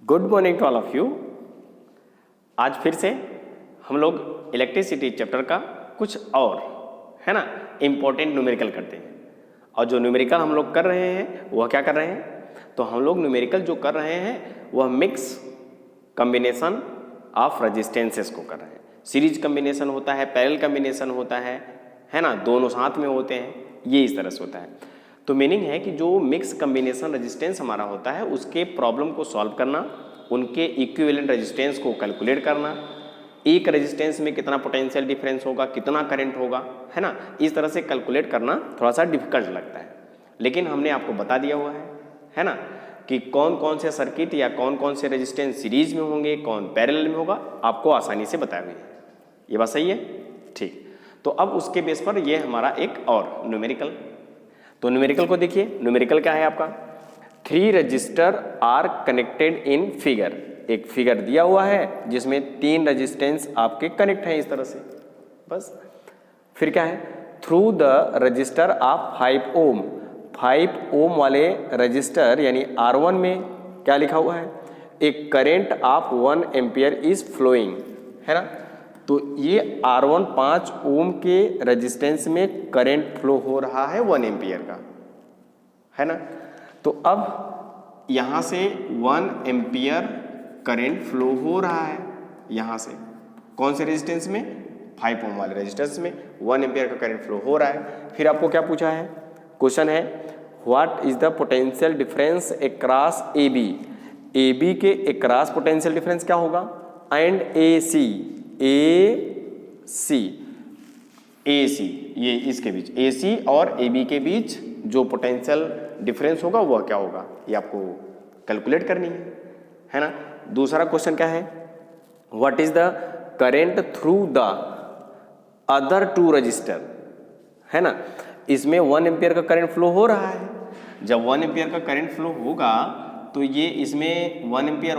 Good morning to all of you. आज फिर से हम लोग इलेक्ट्रिसिटी चैप्टर का कुछ और है ना इम्पोर्टेंट न्यूमेरिकल करते हैं। और जो न्यूमेरिकल हम लोग कर रहे हैं वह क्या कर रहे हैं, तो हम लोग न्यूमेरिकल जो कर रहे हैं वह मिक्स कम्बिनेशन ऑफ रजिस्टेंसेस को कर रहे हैं। सीरीज कम्बिनेशन होता है, पैरेलल कम्बिनेशन होता है ना, दोनों साथ में होते हैं, ये इस तरह से होता है। तो मीनिंग है कि जो मिक्स कम्बिनेशन रेजिस्टेंस हमारा होता है उसके प्रॉब्लम को सॉल्व करना, उनके इक्विवेलेंट रेजिस्टेंस को कैलकुलेट करना, एक रेजिस्टेंस में कितना पोटेंशियल डिफरेंस होगा, कितना करंट होगा, है ना, इस तरह से कैलकुलेट करना थोड़ा सा डिफिकल्ट लगता है। लेकिन हमने आपको बता दिया हुआ है ना, कि कौन कौन से सर्किट या कौन कौन से रेजिस्टेंस सीरीज में होंगे, कौन पैरेलल में होगा, आपको आसानी से बताया हुआ है। ये बात सही है? ठीक। तो अब उसके बेस पर ये हमारा एक और न्यूमेरिकल, तो न्यूमेरिकल को देखिए। न्यूमेरिकल क्या है आपका, 3 resistor are connected in figure. एक फिगर दिया हुआ है जिसमें 3 रजिस्टेंस आपके कनेक्ट हैं इस तरह से, बस। फिर क्या है, थ्रू द रजिस्टर ऑफ 5 ओम, 5 ओम वाले रजिस्टर यानी R1 में क्या लिखा हुआ है, एक current of 1 ampere is flowing, है ना। तो ये R1 5 ओम के रेजिस्टेंस में करंट फ्लो हो रहा है 1 एम्पियर का, है ना। तो अब यहाँ से 1 एम्पियर करंट फ्लो हो रहा है, यहाँ से कौन से रेजिस्टेंस में, 5 ओम वाले रेजिस्टेंस में 1 एम्पियर का करंट फ्लो हो रहा है। फिर आपको क्या पूछा है, क्वेश्चन है what is the potential difference across AB। AB के अक्रॉस पोटेंशियल डिफरेंस क्या होगा, एंड AC ये इसके बीच, AC और AB के बीच जो पोटेंशियल डिफरेंस होगा वह क्या होगा, ये आपको कैलकुलेट करनी है ना। दूसरा क्वेश्चन क्या है, what is the current through the other 2 register, है ना। इसमें 1 एम्पियर का करंट फ्लो हो रहा है। जब 1 एम्पियर का करंट फ्लो होगा तो ये इसमें 1 एम्पियर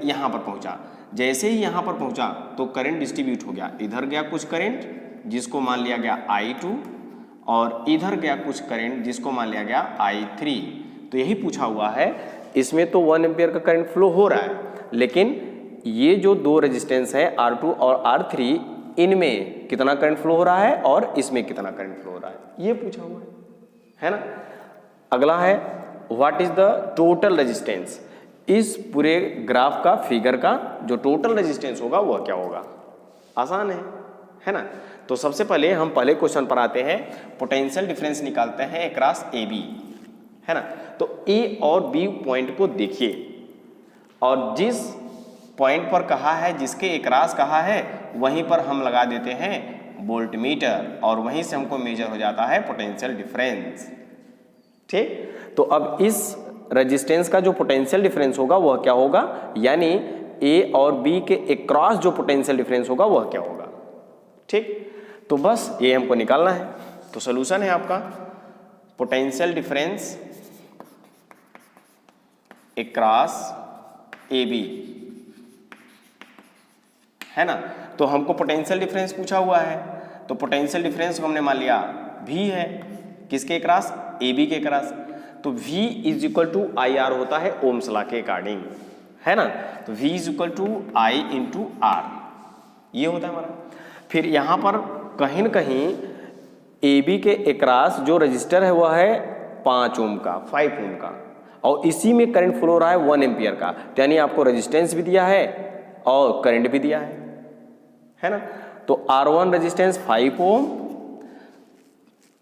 यहाँ पर पहुंचा। जैसे ही यहाँ पर पहुंचा तो करंट डिस्ट्रीब्यूट हो गया, इधर गया कुछ करंट जिसको मान लिया गया I2 और इधर गया कुछ करंट जिसको मान लिया गया I3। तो यही पूछा हुआ है, इसमें तो 1 एम्पियर का करंट फ्लो हो रहा है, लेकिन ये जो 2 रेजिस्टेंस है R2 और R3, इनमें कितना करंट फ्लो हो रहा है और इसमें कितना करंट फ्लो हो रहा है, ये पूछा हुआ है ना। अगला है what is the total resistance. इस पूरे ग्राफ का, फिगर का जो टोटल रेजिस्टेंस होगा वह क्या होगा, आसान है ना। तो सबसे पहले हम पहले क्वेश्चन पर आते हैं, पोटेंशियल डिफरेंस निकालते हैं अक्रॉस AB, है ना। तो A और B पॉइंट को देखिए और जिस पॉइंट पर कहा है, जिसके अक्रॉस कहा है, वहीं पर हम लगा देते हैं वोल्ट मीटर और वहीं से हमको मेजर हो जाता है पोटेंशियल डिफरेंस। ठीक। तो अब इस रेजिस्टेंस का जो पोटेंशियल डिफरेंस होगा वह क्या होगा, यानी A और B के अक्रॉस जो पोटेंशियल डिफरेंस होगा वह क्या होगा। ठीक। तो बस ये हमको निकालना है। तो सॉल्यूशन है आपका पोटेंशियल डिफरेंस अक्रॉस AB, है ना। तो हमको पोटेंशियल डिफरेंस पूछा हुआ है, तो पोटेंशियल डिफरेंस हमने मान लिया V है, किसके अक्रॉस, AB के अक्रॉस। तो V is equal to IR होता है ओम्स लॉ के अकॉर्डिंग, है ना। तो V is equal to I into R, ये होता है हमारा। फिर यहाँ पर कहीं न कहीं AB के अक्रॉस जो रजिस्टर है वह है 5 ओम का, 5 ओम का, और इसी में करंट फ्लो हो रहा है 1 एम्पियर का, यानी आपको रेजिस्टेंस भी दिया है और करंट भी दिया है ना। तो R1 रेजिस्टेंस 5 ओम,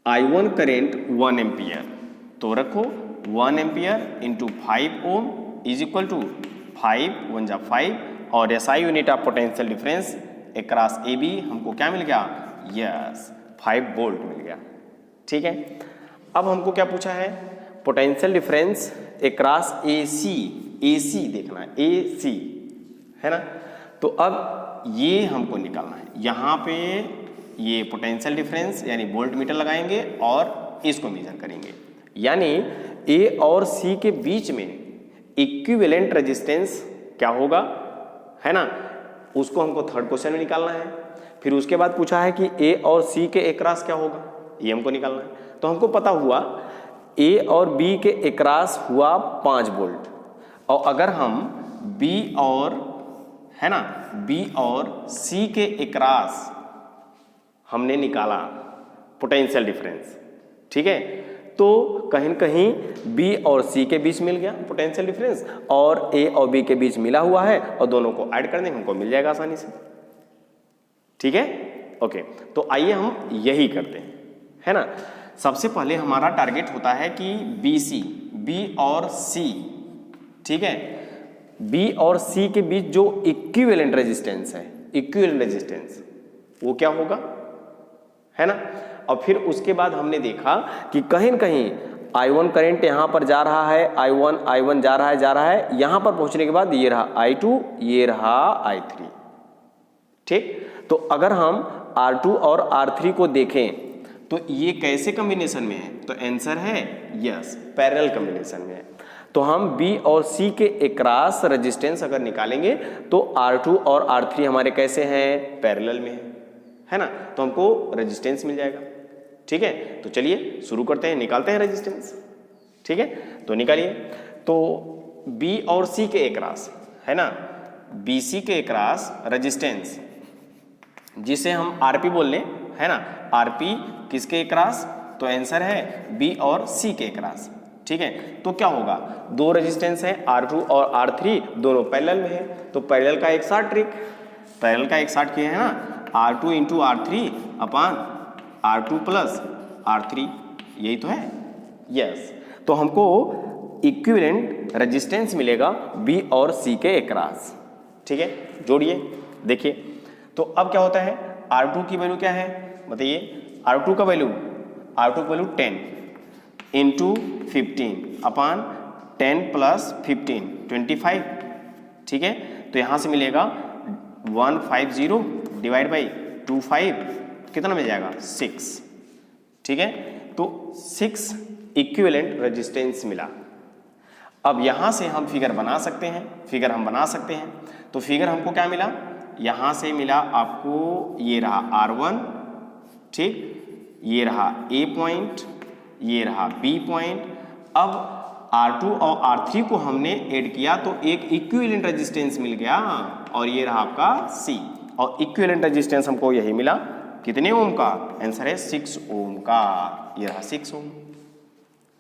I1 करंट 1 एम्पियर, तो रखो 1 ampere into 5 ohm is equal to 5 1 जा 5 और SI unit of potential difference across AB हमको क्या मिल गया, यस 5 वोल्ट मिल गया। ठीक है। अब हमको क्या पूछा है, पोटेंशियल डिफरेंस अक्रॉस AC देखना है, AC, है ना। तो अब ये हमको निकालना है, यहाँ पे ये पोटेंशियल डिफरेंस यानी वोल्ट मीटर लगाएंगे और इसको मेजर करेंगे, यानी A और C के बीच में इक्विवेलेंट रेजिस्टेंस क्या होगा, है ना, उसको हमको थर्ड क्वेश्चन में निकालना है। फिर उसके बाद पूछा है कि A और C के अक्रॉस क्या होगा, ये हमको निकालना है। तो हमको पता हुआ A और B के अक्रॉस हुआ 5 वोल्ट और अगर हम B और है ना B और C के अक्रॉस हमने निकाला पोटेंशियल डिफरेंस, ठीक है, तो कहीं न कहीं B और C के बीच मिल गया पोटेंशियल डिफरेंस और A और B के बीच मिला हुआ है और दोनों को ऐड कर देंगे हमको मिल जाएगा आसानी से, ठीक है। ओके, तो आइए हम यही करते हैं, है ना। सबसे पहले हमारा टारगेट होता है कि B और C, ठीक है, B और C के बीच जो इक्विवेलेंट रेजिस्टेंस है, इक्विवेलेंट रेजिस्टेंस वो क्या होगा, है ना। और फिर उसके बाद हमने देखा कि कहीं न कहीं I1 करंट यहां पर जा रहा है, I1 जा रहा है, यहां पर पहुंचने के बाद ये रहा I2, ये रहा I3, ठीक। तो अगर हम R2 और R3 को देखें तो ये कैसे कॉम्बिनेशन में है, तो आंसर है यस, पैरेलल कॉम्बिनेशन में है। तो हम B और C के अक्रॉस रेजिस्टेंस अगर निकालेंगे तो R2 और R3 हमारे कैसे हैं, पैरेलल में है ना, तो हमको रेजिस्टेंस मिल जाएगा, ठीक है। तो चलिए शुरू करते हैं, निकालते हैं रेजिस्टेंस, ठीक है। तो निकालिए, तो B और C के अक्रॉस, है ना, BC के अक्रॉस रेजिस्टेंस जिसे हम RP बोल लें, है ना, RP किसके अक्रॉस, तो आंसर है B और C के अक्रॉस, ठीक है। तो क्या होगा, दो रेजिस्टेंस है R2 और R3, दोनों पैरेलल में है, तो पैरेलल का एक शॉर्ट ट्रिक, पैरेलल का एक शॉर्ट किया है ना, R2 इंटू R3 अपान R2 प्लस R3, यही तो है, यस। तो हमको इक्विवेलेंट रेजिस्टेंस मिलेगा B और C के अक्रॉस, ठीक है। जोड़िए, देखिए, तो अब क्या होता है, R2 की वैल्यू क्या है बताइए, R2 का वैल्यू 10 इंटू 15 अपान 10 प्लस 15 25, ठीक है। तो यहाँ से मिलेगा 150 डिवाइड बाई 25, कितना मिल जाएगा 6, ठीक है। तो 6 इक्विवेलेंट रेजिस्टेंस मिला। अब यहाँ से हम फिगर बना सकते हैं, तो फिगर हमको क्या मिला, यहाँ से मिला आपको, ये रहा R1, ठीक, ये रहा A पॉइंट, ये रहा B पॉइंट। अब R2 और R3 को हमने ऐड किया तो एक इक्विवेलेंट रेजिस्टेंस मिल गया और ये रहा आपका C, और इक्विवेलेंट रेजिस्टेंस हमको यही मिला, कितने ओम का, आंसर है 6 ओम का, ये रहा 6 ओम,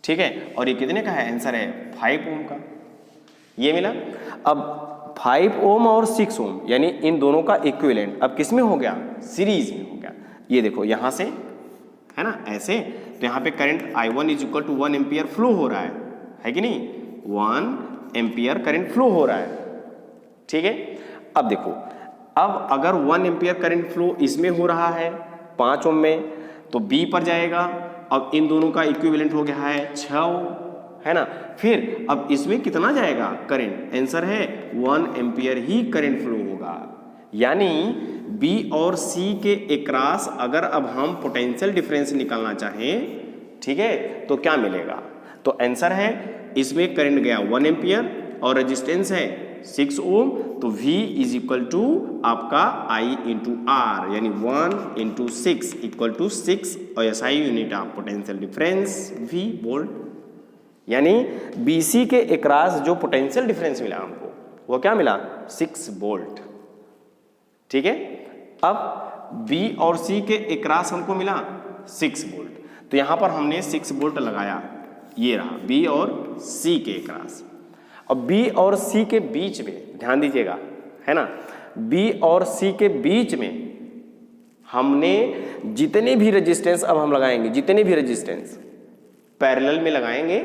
ठीक है। और ये कितने का है, आंसर है 5 ओम का, ये मिला। अब 5 ओम और 6 ओम यानी इन दोनों का इक्विवेलेंट अब किस में हो गया, सीरीज में हो गया। ये देखो यहाँ से, है ना, ऐसे, तो यहाँ पे current I1 is equal to 1 ampere flow हो रहा है कि नहीं, 1 एम्पियर करंट फ्लो हो रहा है, ठीक है। अब देखो, अब अगर 1 एम्पियर करंट फ्लो इसमें हो रहा है 5 ओम में, तो B पर जाएगा। अब इन दोनों का इक्विवेलेंट हो गया है 6 ओम, है ना। फिर अब इसमें कितना जाएगा करंट, आंसर है 1 एम्पियर ही करंट फ्लो होगा। यानी B और C के अक्रॉस अगर अब हम पोटेंशियल डिफरेंस निकालना चाहें, ठीक है, तो क्या मिलेगा, तो आंसर है इसमें करंट गया 1 एम्पियर और रेजिस्टेंस है 6 ओम, तो V इज इक्वल टू आपका I इंटू R, यानी 1 इंटू 6 इक्वल टू 6 और SI unit of potential difference V volt. यानी BC के अक्रॉस जो पोटेंशियल डिफरेंस मिला हमको वो क्या मिला, 6 वोल्ट, ठीक है। अब B और C के अक्रॉस हमको मिला 6 वोल्ट, तो यहां पर हमने 6 वोल्ट लगाया, ये रहा B और C के अक्रॉस। अब B और C के बीच में ध्यान दीजिएगा, है ना, B और C के बीच में हमने जितने भी रेजिस्टेंस अब हम लगाएंगे, जितने भी रेजिस्टेंस पैरेलल में लगाएंगे,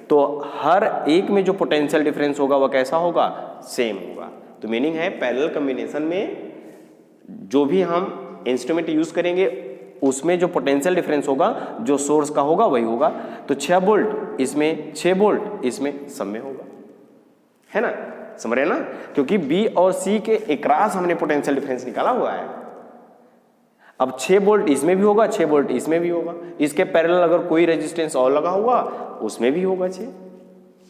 तो हर एक में जो पोटेंशियल डिफरेंस होगा वह कैसा होगा, सेम होगा। तो मीनिंग है पैरेलल कॉम्बिनेशन में जो भी हम इंस्ट्रूमेंट यूज करेंगे उसमें जो पोटेंशियल डिफरेंस होगा, जो सोर्स का होगा वही होगा। तो 6 वोल्ट इसमें, 6 वोल्ट इसमें, सब में होगा, है ना, समझ रहे हैं ना, क्योंकि B और C के अक्रॉस हमने पोटेंशियल डिफरेंस निकाला हुआ है। अब 6 वोल्ट इसमें भी होगा, 6 वोल्ट इसमें भी होगा, इसके पैरेलल अगर कोई रेजिस्टेंस और लगा हुआ उसमें भी होगा 6,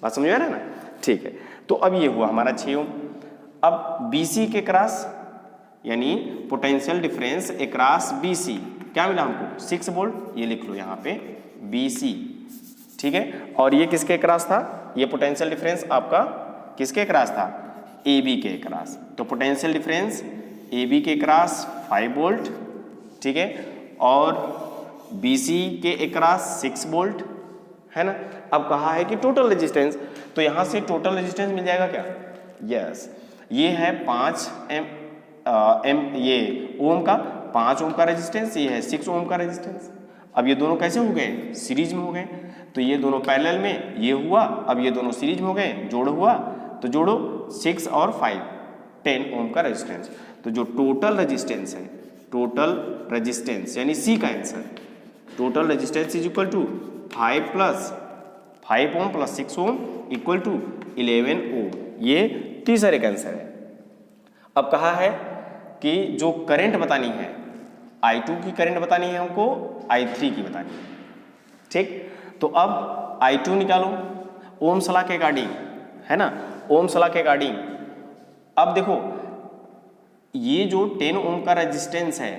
बात समझ में आ रहा है ना, ठीक है। तो अब ये हुआ हमारा 6 ओम। अब BC के अक्रॉस यानी पोटेंशियल डिफरेंस अक्रॉस BC क्या मिला हमको, 6 वोल्ट, ये लिख लो यहाँ पे BC, ठीक है। और ये किसके अक्रॉस था, ये पोटेंशियल डिफरेंस आपका किसके क्रॉस था? AB के क्रॉस। तो पोटेंशियल डिफरेंस AB के क्रॉस 5 वोल्ट, ठीक है, और BC के क्रॉस 6 वोल्ट, है ना। अब कहा है कि टोटल रेजिस्टेंस, तो यहां से टोटल रेजिस्टेंस मिल जाएगा क्या? यस, ये है 5 ये ओम का, 5 ओम का रेजिस्टेंस, ये है 6 ओम का रेजिस्टेंस। अब ये दोनों कैसे हो गए? सीरीज में हो गए। तो ये दोनों पैरेलल में ये हुआ, अब ये दोनों सीरीज में हो गए, जोड़ हुआ, तो जोड़ो 6 और 5 10 ओम का रेजिस्टेंस। तो जो टोटल रेजिस्टेंस है, टोटल रेजिस्टेंस यानी सी का answer, total resistance is equal to 5 plus 5 ohm plus 6 ohm equal to 11 ohm. ये तीसरे का आंसर है। अब कहा है कि जो करंट बतानी है, I2 की करंट बतानी है हमको, I3 की बतानी है, ठीक। तो अब I2 निकालो ओम्स लॉ के अकॉर्डिंग, है ना, ओम्स लॉ के अकॉर्डिंग। अब देखो ये जो 10 ओम का रेजिस्टेंस है,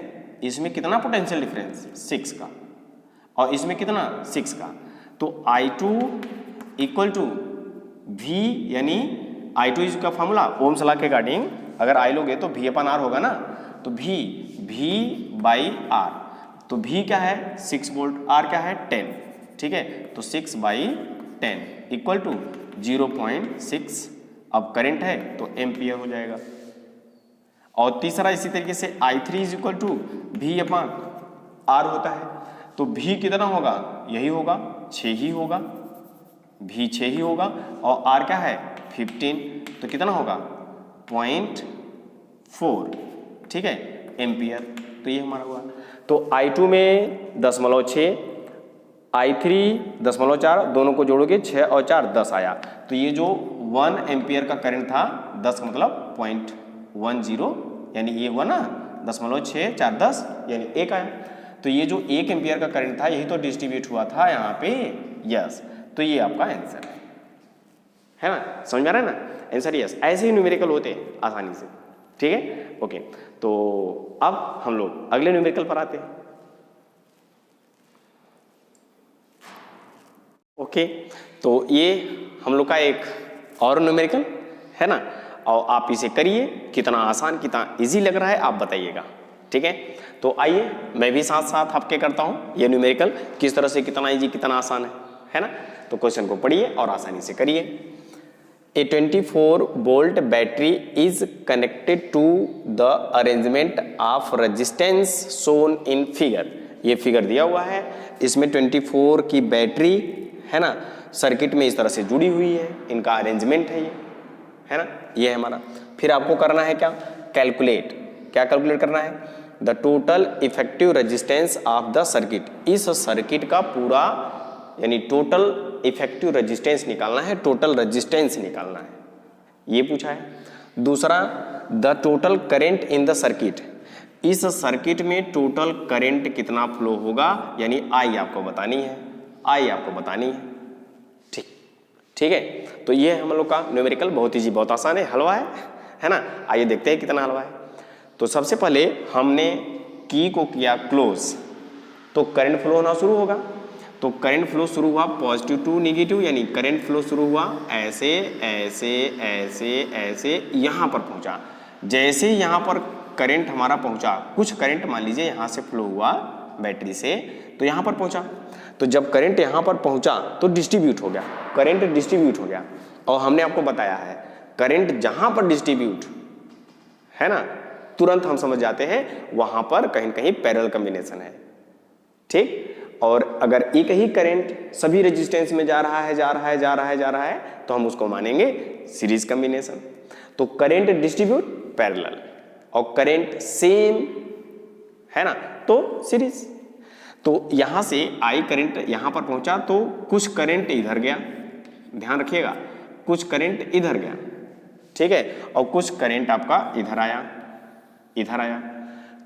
इसमें कितना पोटेंशियल डिफरेंस? 6 का, और इसमें कितना? 6 का। तो I2 इक्वल टू V, यानी I2 इसका फॉर्मूला ओम्स लॉ के अकॉर्डिंग अगर I लोगे तो V अपन R होगा ना, तो V बाई R। तो V क्या है? 6 वोल्ट, R क्या है? 10, ठीक है। तो 6 बाई 10 इक्वल टू 0.6। अब करंट है तो एम्पियर हो जाएगा। और तीसरा इसी तरीके से I3 is equal to V upon R होता है। तो V कितना होगा? यही होगा, 6 ही होगा, V 6 ही होगा, और R क्या है? 15, तो कितना होगा? 0.4, ठीक है, एम्पियर। तो ये हमारा हुआ। तो I2 में 0.6, I3 0.4, दोनों को जोड़ोगे 6 और 4 10 आया। तो ये जो 1 एम्पियर का करंट था, 10 मतलब 0.10, यानी ये हुआ ना 0.6 4 10 यानी 1 आया। तो ये जो 1 एम्पियर का करंट था, यही तो डिस्ट्रीब्यूट हुआ था यहाँ पे। यस, तो ये आपका आंसर है ना, समझ में आ रहा है ना? Answer yes. ऐसे ही न्यूमेरिकल होते हैं आसानी से, ठीक है, ओके। तो अब हम लोग अगले न्यूमेरिकल पर आते हैं। ओके, तो ये हम लोग का एक और न्यूमेरिकल है ना, और आप इसे करिए, कितना आसान कितना इजी लग रहा है आप बताइएगा, ठीक है। तो आइए मैं भी साथ साथ आपके करता हूँ ये न्यूमेरिकल, किस तरह से कितना इजी कितना आसान है ना। तो क्वेश्चन को पढ़िए और आसानी से करिए। A 24 volt battery is connected to the arrangement of resistance shown in figure। ये फिगर दिया हुआ है, इसमें 24 की बैटरी है ना, सर्किट में इस तरह से जुड़ी हुई है, इनका अरेंजमेंट है ये, है ना, ये है हमारा। फिर आपको करना है क्या? कैलकुलेट। क्या कैलकुलेट करना है? The total effective resistance of the circuit. इस सर्किट का पूरा यानी टोटल इफेक्टिव रेजिस्टेंस निकालना है, टोटल रेजिस्टेंस निकालना है, ये पूछा है। दूसरा, the total current in the circuit. इस सर्किट में टोटल करंट कितना फ्लो होगा, यानी आई आपको बतानी है, आई आपको बतानी है, ठीक, ठीक है। तो ये हम लोग का न्यूमेरिकल बहुत ईजी, बहुत आसान है, हलवा है ना। आइए देखते हैं कितना हलवा है। तो सबसे पहले हमने की को किया क्लोज, तो करंट फ्लो होना शुरू होगा। तो करंट फ्लो शुरू हुआ पॉजिटिव टू नेगेटिव, यानी करंट फ्लो शुरू हुआ ऐसे ऐसे ऐसे ऐसे, यहाँ पर पहुँचा। जैसे यहाँ पर करंट हमारा पहुँचा, कुछ करंट मान लीजिए यहाँ से फ्लो हुआ बैटरी से, तो यहाँ पर पहुँचा। तो जब करंट यहाँ पर पहुँचा तो डिस्ट्रीब्यूट हो गया, करंट डिस्ट्रीब्यूट हो गया। और हमने आपको बताया है करंट जहाँ पर डिस्ट्रीब्यूट है ना, तुरंत हम समझ जाते हैं वहाँ पर कहीं न कहीं पैरेलल कॉम्बिनेशन है, ठीक। और अगर एक ही करंट सभी रेजिस्टेंस में जा रहा है, तो हम उसको मानेंगे सीरीज कॉम्बिनेशन। तो करंट डिस्ट्रीब्यूट पैरेलल, और करंट सेम है ना, तो सीरीज। तो यहां से आई करंट यहां पर पहुंचा, तो कुछ करंट इधर गया, ध्यान रखिएगा, कुछ करंट इधर गया, ठीक है, और कुछ करंट आपका इधर आया, इधर आया।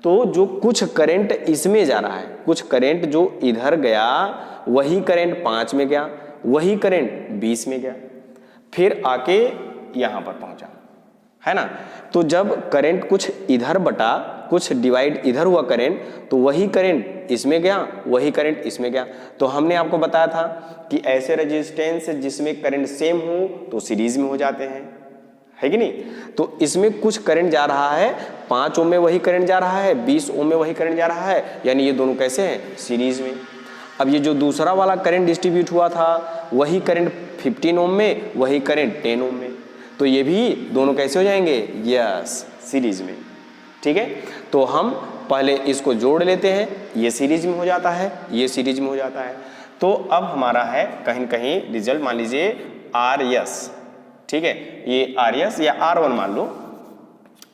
तो जो कुछ करंट इसमें जा रहा है, कुछ करंट जो इधर गया, वही करंट 5 में गया, वही करंट 20 में गया, फिर आके यहां पर पहुंचा, है ना। तो जब करंट कुछ इधर बटा, कुछ डिवाइड इधर हुआ करंट, तो वही करंट इसमें गया, वही करंट इसमें गया। तो हमने आपको बताया था कि ऐसे रेजिस्टेंस जिसमें करंट सेम हो तो सीरीज में हो जाते हैं, है कि नहीं। तो इसमें कुछ करंट जा रहा है, 5 ओम में वही करंट जा रहा है, 20 ओम में वही करंट जा रहा है, यानी ये दोनों कैसे हैं, सीरीज में। अब ये जो दूसरा वाला करंट डिस्ट्रीब्यूट हुआ था वही करंट 15 ओम में, वही करंट 10 ओम में, तो ये भी दोनों कैसे हो जाएंगे, यस, सीरीज में। ठीक है, तो हम पहले इसको जोड़ लेते हैं, ये सीरीज में हो जाता है, ये सीरीज में हो जाता है। तो अब हमारा है कहीं कहीं रिजल्ट मान लीजिए आर एस, ठीक है, ये आर एस या R1 मान लो,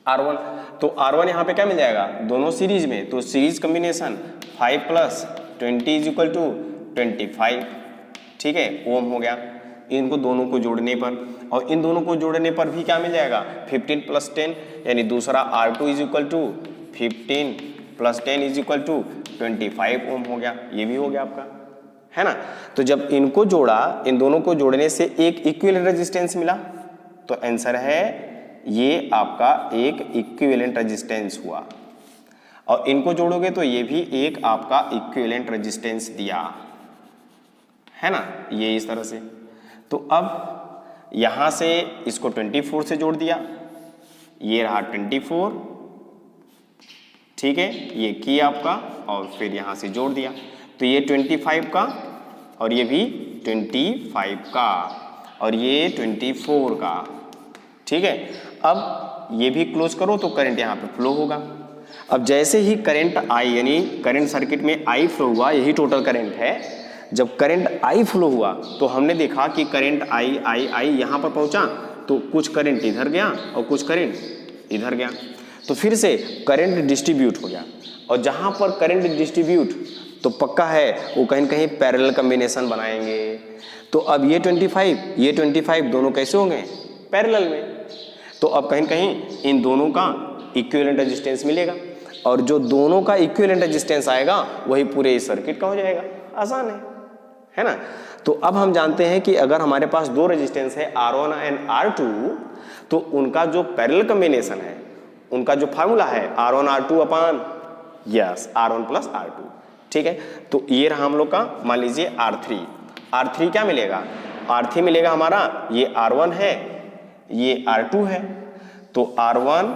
R1, तो R1 यहाँ पे क्या मिल जाएगा, दोनों सीरीज में, तो सीरीज कॉम्बिनेशन 5 + 20 = 25, ठीक है, ओम हो गया। इनको दोनों को जोड़ने पर, और इन दोनों को जोड़ने पर भी क्या मिल जाएगा, 15 + 10, यानी दूसरा R2 = 15 + 10 = 25 ओम हो गया, ये भी हो गया आपका, है ना। तो जब इनको जोड़ा, इन दोनों को जोड़ने से एक इक्विवेलेंट रेजिस्टेंस मिला, तो आंसर है ये आपका एक इक्विवेलेंट रेजिस्टेंस हुआ। और इनको जोड़ोगे तो ये भी एक आपका इक्विवेलेंट रेजिस्टेंस दिया, है ना, ये इस तरह से। तो अब यहां से इसको 24 से जोड़ दिया, ये रहा 24, ठीक है, ये की आपका, और फिर यहां से जोड़ दिया, तो ये 25 का, और ये भी 25 का, और ये 24 का, ठीक है। अब ये भी क्लोज करो तो करंट यहाँ पे फ्लो होगा। अब जैसे ही करंट आई, यानी करंट सर्किट में आई फ्लो हुआ, यही टोटल करंट है। जब करंट आई फ्लो हुआ तो हमने देखा कि करंट आई यहाँ पर पहुँचा, तो कुछ करंट इधर गया और कुछ करंट इधर गया, तो फिर से करंट डिस्ट्रीब्यूट हो गया। और जहाँ पर करंट डिस्ट्रीब्यूट, तो पक्का है वो कहीं कहीं पैरेलल कॉम्बिनेशन बनाएंगे। तो अब ये 25, ये 25 दोनों कैसे होंगे, पैरेलल में। तो अब कहीं कहीं इन दोनों का इक्विवेलेंट रेजिस्टेंस मिलेगा, और जो दोनों का इक्विवेलेंट रेजिस्टेंस आएगा वही पूरे इस सर्किट का हो जाएगा। आसान है ना। तो अब हम जानते हैं कि अगर हमारे पास दो रेजिस्टेंस है R1 एंड R2, तो उनका जो पैरेलल कॉम्बिनेशन है, उनका जो फार्मूला है R1 R2 अपान यस R1 + R2, ठीक है। तो ये रहा हम लोग का, मान लीजिए R3 क्या मिलेगा, R3 मिलेगा हमारा, ये R1 है, ये R2 है, तो R1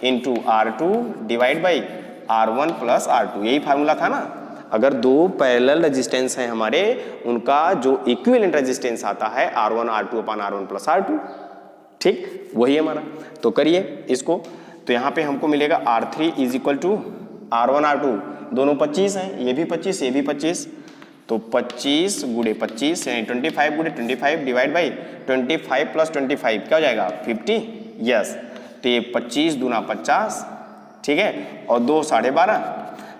× R2 divide by R1 + R2, यही फार्मूला था ना। अगर दो पैरेलल रेजिस्टेंस हैं हमारे, उनका जो इक्विवेलेंट रेजिस्टेंस आता है R1 R2 अपान R1 + R2, ठीक, वही हमारा। तो करिए इसको, तो यहाँ पे हमको मिलेगा R3 = R1 R2, दोनों 25 हैं, ये भी 25, ये भी 25, तो 25 × 25 यानी 25 × 25 डिवाइड बाई 25 + 25 क्या हो जाएगा, 50, यस। तो ये 25 दूना 50, ठीक है, और 2 12.5,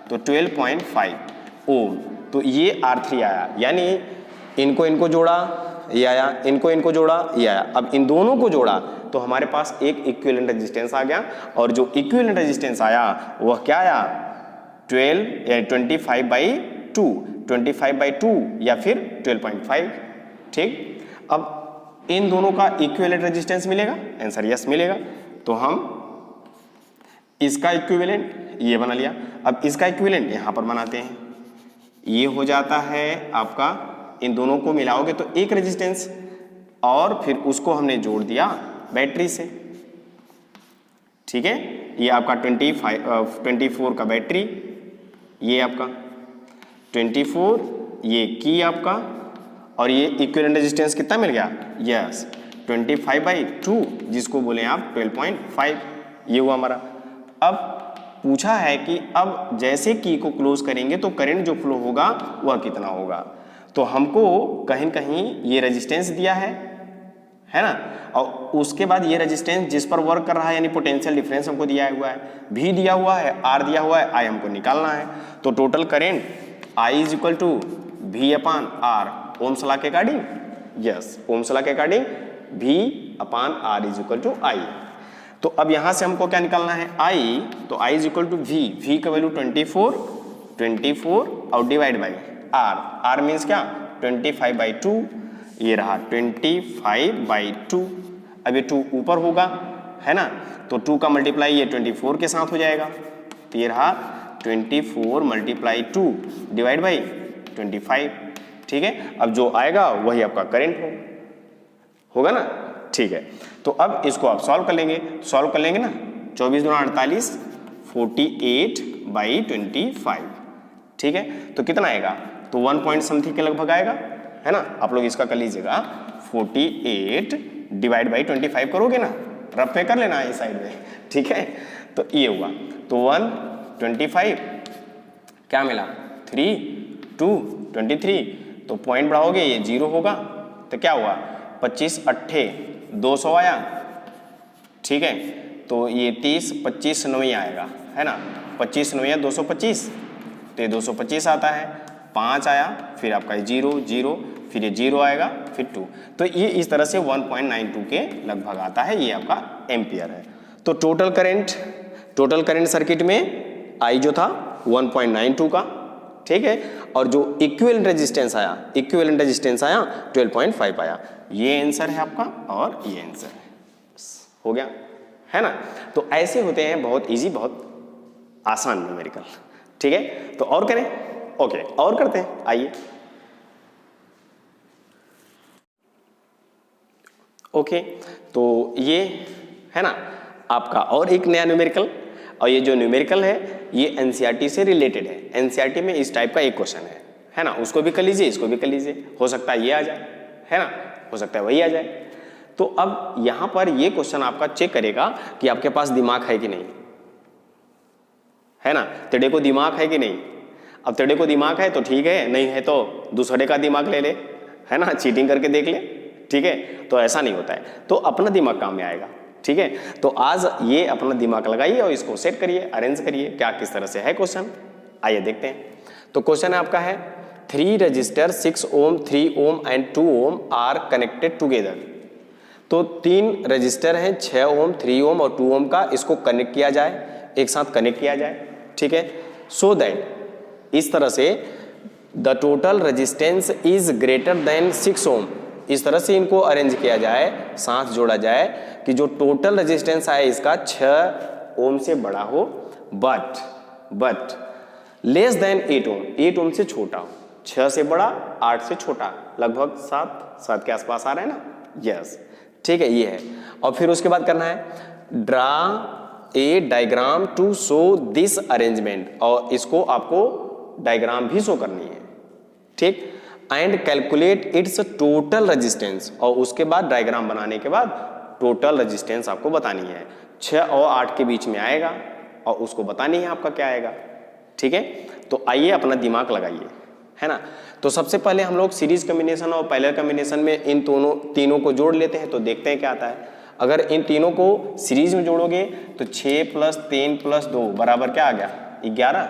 तो 12.5 ओम। तो ये R3 आया, यानी इनको जोड़ा ये आया, इनको जोड़ा ये आया। अब इन दोनों को जोड़ा तो हमारे पास एक इक्विवेलेंट रेजिस्टेंस आ गया, और जो इक्विवेलेंट रेजिस्टेंस आया वह क्या आया, 12 यानी 25/2, 25/2 या फिर 12.5, ठीक। अब इन दोनों का इक्विवेलेंट रेजिस्टेंस मिलेगा, आंसर यस मिलेगा। तो हम इसका इक्विवेलेंट ये बना लिया, अब इसका इक्विवेलेंट यहाँ पर बनाते हैं, ये हो जाता है आपका, इन दोनों को मिलाओगे तो एक रेजिस्टेंस, और फिर उसको हमने जोड़ दिया बैटरी से, ठीक है। ये आपका 24 का बैटरी, ये आपका 24, ये की आपका, और ये इक्विवेलेंट रेजिस्टेंस कितना मिल गया, यस 25/2, जिसको बोले आप 12.5, ये हुआ हमारा। अब पूछा है कि अब जैसे की को क्लोज करेंगे तो करंट जो फ्लो होगा वह कितना होगा। तो हमको कहीं कहीं ये रेजिस्टेंस दिया है ना, और उसके बाद ये रेजिस्टेंस जिस पर वर्क कर रहा है, यानी पोटेंशियल डिफरेंस हमको दिया हुआ है, V दिया हुआ है, R दिया हुआ है, I हमको निकालना है। तो total current I = V/R, Ohm's law के अकॉर्डिंग, यस, ओम्स लॉ के अकॉर्डिंग V/R = I। तो अब यहां से हमको क्या निकालना है, I, तो I = V का वैल्यू 24 और डिवाइड बाई R मीन्स क्या, 25/2, ये रहा 25/2। अब ये 2 ऊपर होगा, है ना, तो 2 का मल्टीप्लाई ये 24 के साथ हो जाएगा, तो ये रहा 24 × 2 डिवाइड बाई 25, ठीक है। अब जो आएगा वही आपका करंट होगा ना, ठीक है, तो अब इसको आप सॉल्व कर लेंगे, सॉल्व कर लेंगे ना, 24 दूना 48, 48/25, ठीक है, तो कितना आएगा, तो 1 पॉइंट समथिंग के लगभग आएगा, है ना। आप लोग इसका कर लीजिएगा, 48/25 करोगे ना, रफ पे कर लेना इस साइड में, ठीक है, तो ये हुआ, तो 125 क्या मिला, 3 2 23, तो पॉइंट बढ़ाओगे ये 0 होगा, तो क्या हुआ, 25 8 200 आया, ठीक है, तो ये 30 25 9 आएगा, है ना, 25 9 225, तो ये 225 आता है, 5 आया, फिर आपका 0 0, फिर ये 0 आएगा, फिर 2, तो ये इस तरह से 1.92 के लगभग आता है, ये आपका एम्पियर है। तो टोटल करंट सर्किट में आई जो था 1.92 का, ठीक है, और जो इक्विवेलेंट रेजिस्टेंस आया 12.5 आया। ये आंसर है आपका और ये आंसर है, हो गया, है ना। तो ऐसे होते हैं बहुत इजी, बहुत आसान न्यूमेरिकल, ठीक है। तो और करें, ओके, और करते हैं, आइए। ओके, तो ये है ना आपका और एक नया न्यूमेरिकल, और ये जो न्यूमेरिकल है ये एनसीईआरटी से रिलेटेड है। एनसीईआरटी में इस टाइप का एक क्वेश्चन है ना, उसको भी कर लीजिए, इसको भी कर लीजिए, हो सकता है ये आ जाए, है ना, हो सकता है वही आ जाए। तो अब यहां पर ये क्वेश्चन आपका चेक करेगा कि आपके पास दिमाग है कि नहीं, है ना, तेरे को दिमाग है कि नहीं। अब तेरे को दिमाग है तो ठीक है, नहीं है तो दूसरे का दिमाग ले ले, है ना, चीटिंग करके देख ले, ठीक है। तो ऐसा नहीं होता है, तो अपना दिमाग काम में आएगा, ठीक है। तो आज ये अपना दिमाग लगाइए और इसको सेट करिए, अरेंज करिए, क्या किस तरह से है क्वेश्चन, आइए देखते हैं। तो क्वेश्चन है आपका है 3 resistor 6 ohm 3 ohm and 2 ohm are connected together. तो 3 रजिस्टर हैं, 6 ओम 3 ओम और 2 ओम का, इसको कनेक्ट किया जाए, एक साथ कनेक्ट किया जाए, ठीक है। सो दैट इस तरह से the total resistance is greater than 6 ओम, इस तरह से इनको अरेंज किया जाए, साथ जोड़ा जाए कि जो टोटल रेजिस्टेंस आए इसका 6 ओम से बड़ा हो, बट लेस देन 8 ओम, 8 ओम से छोटा हो, 6 से बड़ा 8 से छोटा, लगभग 7 के आसपास आ रहा है ना, यस, ठीक है, ये है। और फिर उसके बाद करना है draw a diagram to show this arrangement, और इसको आपको डायग्राम भी शो करनी है, ठीक, and calculate its total resistance, और उसके बाद डायग्राम बनाने के बाद टोटल रेजिस्टेंस आपको बतानी है, 6 और 8 के बीच में आएगा और उसको बतानी है आपका क्या आएगा, ठीक है। तो आइए अपना दिमाग लगाइए, है ना। तो सबसे पहले हम लोग सीरीज कॉम्बिनेशन और पैरेलल कॉम्बिनेशन में इन तीनों को जोड़ लेते हैं, तो देखते हैं क्या आता है। अगर इन तीनों को सीरीज में जोड़ोगे तो 6 + 3 + 2 बराबर क्या आ गया, 11,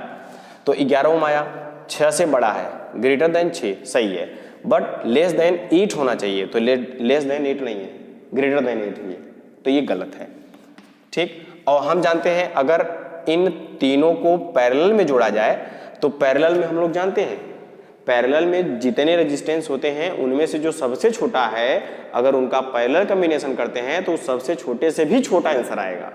तो 11 ओम आया, 6 से बड़ा है, ग्रेटर देन 6, सही है, बट लेस देन 8 होना चाहिए, तो लेस देन 8 नहीं है, ग्रेटर देन 8 है, तो ये गलत है, ठीक। और हम जानते हैं अगर इन तीनों को पैरेलल में जोड़ा जाए तो पैरेलल में हम लोग जानते हैं पैरेलल में जितने रेजिस्टेंस होते हैं उनमें से जो सबसे छोटा है, अगर उनका पैरेलल कॉम्बिनेशन करते हैं तो सबसे छोटे से भी छोटा आंसर आएगा।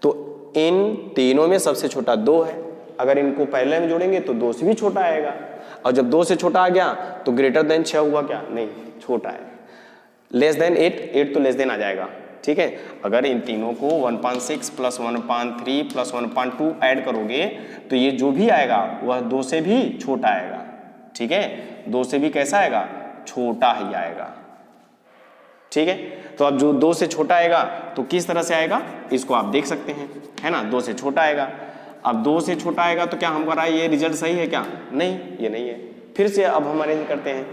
तो इन तीनों में सबसे छोटा 2 है, अगर इनको पैरेलल में जोड़ेंगे तो 2 से भी छोटा आएगा, और जब 2 से छोटा आ गया तो ग्रेटर देन 6 हुआ क्या, नहीं, छोटा है, लेस देन 8 तो लेस देन आ जाएगा, ठीक है। अगर इन तीनों को 1.6 + 1.3 + 1.2 ऐड करोगे तो ये जो भी आएगा वह 2 से भी छोटा आएगा, ठीक है, 2 से भी कैसा आएगा, छोटा ही आएगा, ठीक है। तो अब जो 2 से छोटा आएगा तो किस तरह से आएगा, इसको आप देख सकते हैं, है ना, 2 से छोटा आएगा। अब 2 से छोटा आएगा तो क्या हमारा ये रिजल्ट सही है क्या, नहीं, ये नहीं है। फिर से अब हम अरेंज करते हैं,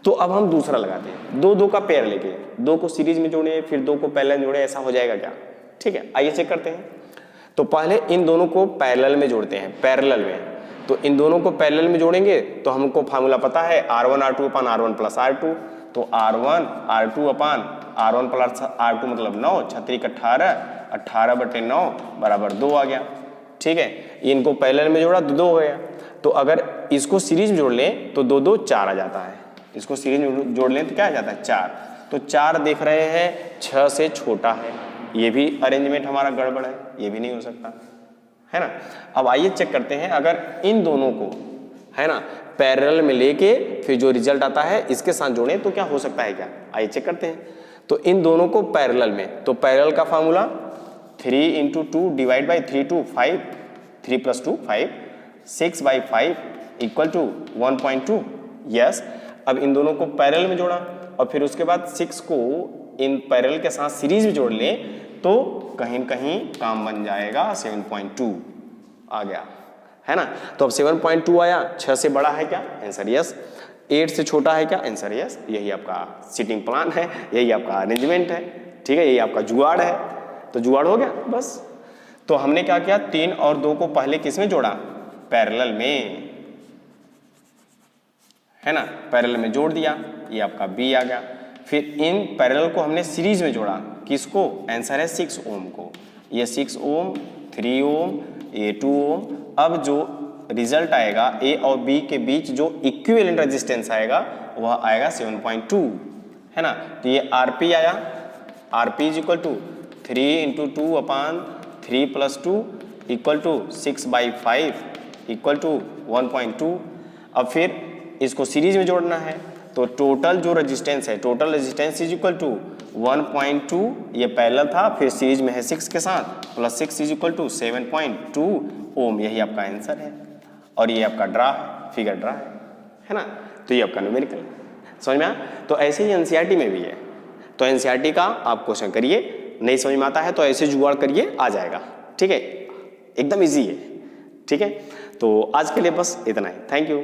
तो अब हम दूसरा लगाते हैं, 2 का पेयर लेके 2 को सीरीज में जोड़े, फिर 2 को पैरेलल जोड़े, ऐसा हो जाएगा क्या, ठीक है। आइए चेक करते हैं। तो पहले इन दोनों को पैरेलल में जोड़ते हैं, पैरेलल में, तो इन दोनों को पैरेलल में जोड़ेंगे तो हमको फार्मूला पता है R1 R2 / R1 + R2, तो R1 R2 / R1 + R2 मतलब 9, 6 × 18, 18/9 = 2 आ गया, ठीक है। इनको पैरेलल में जोड़ा तो 2 हो गया। तो अगर इसको सीरीज में जोड़ लें तो 2 2 4 आ जाता है, इसको सीरीज में जोड़ लें तो क्या आ जाता है, 4। तो 4 देख रहे हैं 6 से छोटा है, ये भी अरेंजमेंट हमारा गड़बड़ है, ये भी नहीं हो सकता, है ना। अब आइए चेक करते हैं, अगर इन दोनों को, है ना, पैरेलल में लेके फिर जो रिजल्ट आता है इसके साथ जोड़ें तो क्या हो सकता है क्या, आइए चेक करते हैं। तो इन दोनों को पैरेलल में, तो पैरेलल का formula 3 into 2 divide by 3 to 5, 3 plus 2 5, 6 by 5 equal to 1.2। Yes, अब इन दोनों को पैरेलल में जोड़ा और फिर उसके बाद 6 को इन पैरेलल के साथ सीरीज में जोड़ ले तो कहीं न कहीं काम बन जाएगा 7.2 आ गया, है ना। तो अब 7.2 आया, 6 से बड़ा है क्या, आंसर यस। 8 से छोटा है क्या, आंसर यस। यही आपका सीटिंग प्लान है, यही आपका अरेंजमेंट है, ठीक है, यही आपका जुगाड़ है। तो जुगाड़ हो गया बस। तो हमने क्या किया, 3 और 2 को पहले किस में जोड़ा, पैरेलल में, है ना, पैरेलल में जोड़ दिया, ये आपका बी आ गया। फिर इन पैरेलल को हमने सीरीज में जोड़ा, किसको, आंसर है 6 ओम को, ये 6 ओम, 3 ओम, ये 2 ओम। अब जो रिजल्ट आएगा ए और बी के बीच जो इक्विवेलेंट रेजिस्टेंस आएगा वह आएगा 7.2, है ना। तो ये आरपी आया, RP is equal to 3 into 2 upon 3 plus 2 equal to 6 by 5 equal to 1.2। अब फिर इसको सीरीज में जोड़ना है तो टोटल जो रेजिस्टेंस है, total resistance is equal to 1.2, ये पैरेलल था, फिर सीरीज में है 6 के साथ, प्लस 6 इज इक्वल टू 7.2 ओम। यही आपका आंसर है और ये आपका ड्रा फिगर ड्रा है ना। तो ये आपका न्यूमेरिकल समझ में आया। तो ऐसे ही एनसीईआरटी में भी है, तो एनसीईआरटी का आप क्वेश्चन करिए, नहीं समझ में आता है तो ऐसे जुगाड़ करिए, आ जाएगा, ठीक है, एकदम ईजी है, ठीक है। तो आज के लिए बस इतना ही, थैंक यू।